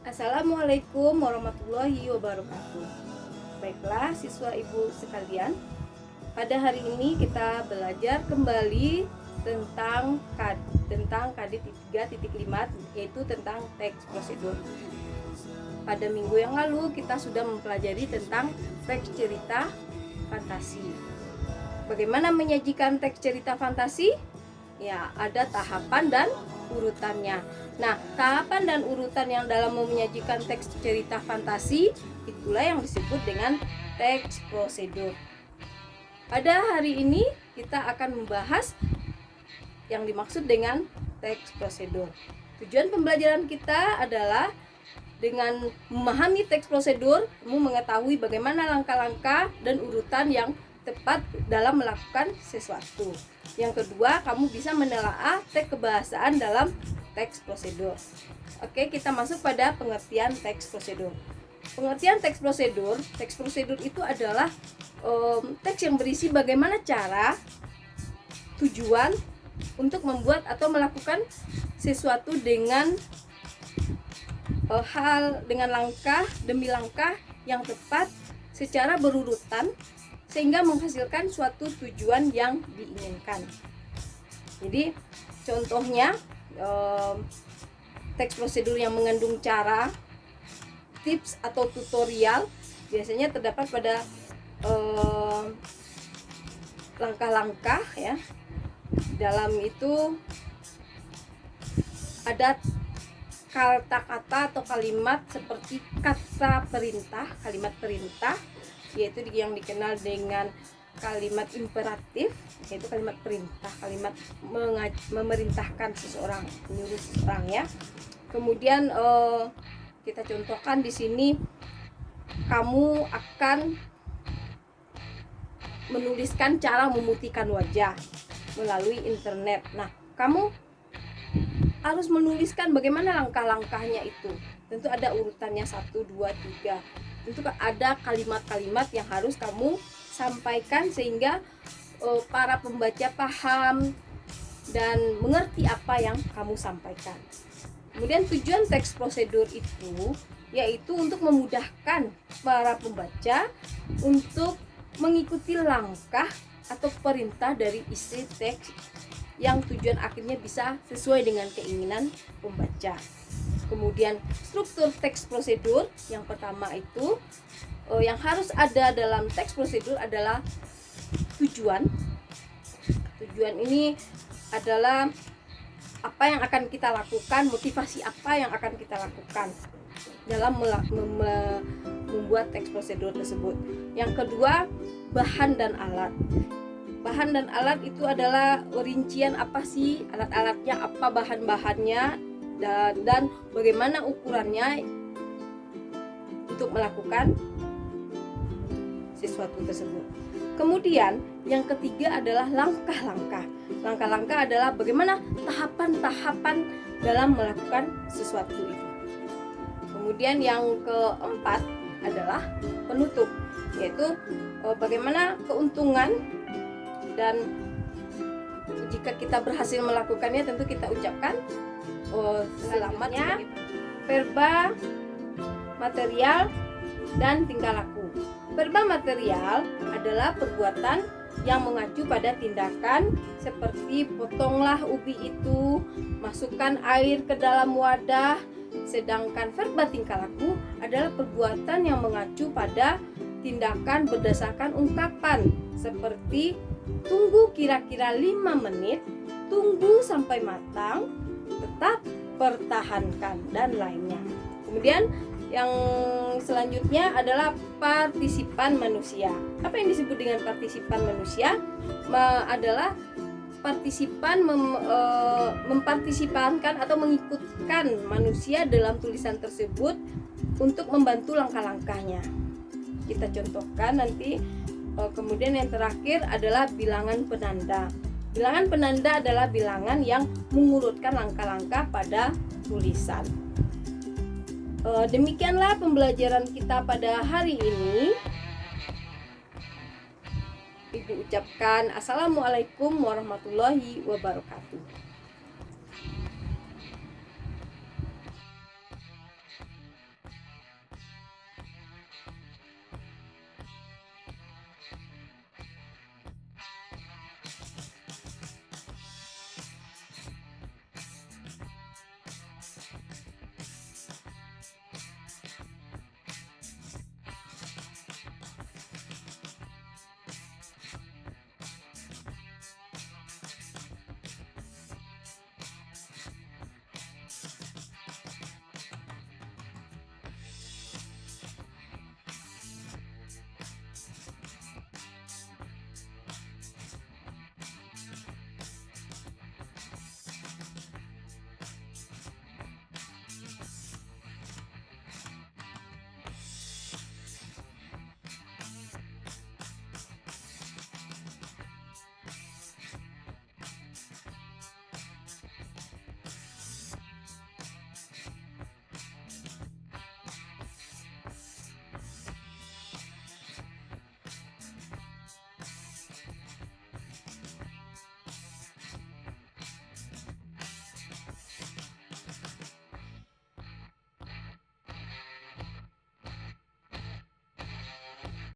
Assalamualaikum warahmatullahi wabarakatuh. Baiklah siswa ibu sekalian, pada hari ini kita belajar kembali tentang KD 3.5, yaitu tentang teks prosedur. Pada minggu yang lalu kita sudah mempelajari tentang teks cerita fantasi. Bagaimana menyajikan teks cerita fantasi? Ya, ada tahapan dan urutannya. Nah, tahapan dan urutan yang dalam menyajikan teks cerita fantasi itulah yang disebut dengan teks prosedur. Pada hari ini kita akan membahas yang dimaksud dengan teks prosedur. Tujuan pembelajaran kita adalah dengan memahami teks prosedur, kamu mengetahui bagaimana langkah-langkah dan urutan yang tepat dalam melakukan sesuatu. Yang kedua, kamu bisa menelaah teks kebahasaan dalam teks prosedur. Oke, kita masuk pada pengertian teks prosedur. Pengertian teks prosedur itu adalah teks yang berisi bagaimana cara, tujuan untuk membuat atau melakukan sesuatu dengan dengan langkah demi langkah yang tepat secara berurutan sehingga menghasilkan suatu tujuan yang diinginkan. Jadi contohnya teks prosedur yang mengandung cara, tips atau tutorial biasanya terdapat pada langkah-langkah ya. Dalam itu ada kata-kata atau kalimat seperti kata perintah, kalimat perintah, yaitu yang dikenal dengan kalimat imperatif, yaitu kalimat perintah, kalimat memerintahkan seseorang, menyuruh seseorang ya. Kemudian kita contohkan di sini, kamu akan menuliskan cara memutihkan wajah melalui internet. Nah, kamu harus menuliskan bagaimana langkah-langkahnya itu. Tentu ada urutannya 1, 2, 3. Tentu ada kalimat-kalimat yang harus kamu sampaikan sehingga para pembaca paham dan mengerti apa yang kamu sampaikan. Kemudian tujuan teks prosedur itu yaitu untuk memudahkan para pembaca untuk mengikuti langkah atau perintah dari isi teks yang tujuan akhirnya bisa sesuai dengan keinginan pembaca. Kemudian struktur teks prosedur yang pertama itu yang harus ada dalam teks prosedur adalah tujuan. Tujuan ini adalah apa yang akan kita lakukan, motivasi apa yang akan kita lakukan dalam membuat teks prosedur tersebut. Yang kedua, bahan dan alat. Bahan dan alat itu adalah rincian apa sih alat-alatnya, apa bahan-bahannya, dan bagaimana ukurannya untuk melakukan sesuatu tersebut. Kemudian yang ketiga adalah langkah-langkah. Langkah-langkah adalah bagaimana tahapan-tahapan dalam melakukan sesuatu itu. Kemudian yang keempat adalah penutup, yaitu bagaimana keuntungan, dan jika kita berhasil melakukannya tentu kita ucapkan selamatnya, verba, material, dan tingkah laku. Verba material adalah perbuatan yang mengacu pada tindakan seperti potonglah ubi itu, masukkan air ke dalam wadah. Sedangkan verba tingkah laku adalah perbuatan yang mengacu pada tindakan berdasarkan ungkapan seperti tunggu kira-kira 5 menit, tunggu sampai matang, tetap pertahankan, dan lainnya. Kemudian yang selanjutnya adalah partisipan manusia. Apa yang disebut dengan partisipan manusia? Adalah partisipan mempartisipankan atau mengikutkan manusia dalam tulisan tersebut untuk membantu langkah-langkahnya. Kita contohkan nanti. Kemudian yang terakhir adalah bilangan penanda. Bilangan penanda adalah bilangan yang mengurutkan langkah-langkah pada tulisan. Demikianlah pembelajaran kita pada hari ini. Ibu ucapkan Assalamualaikum warahmatullahi wabarakatuh.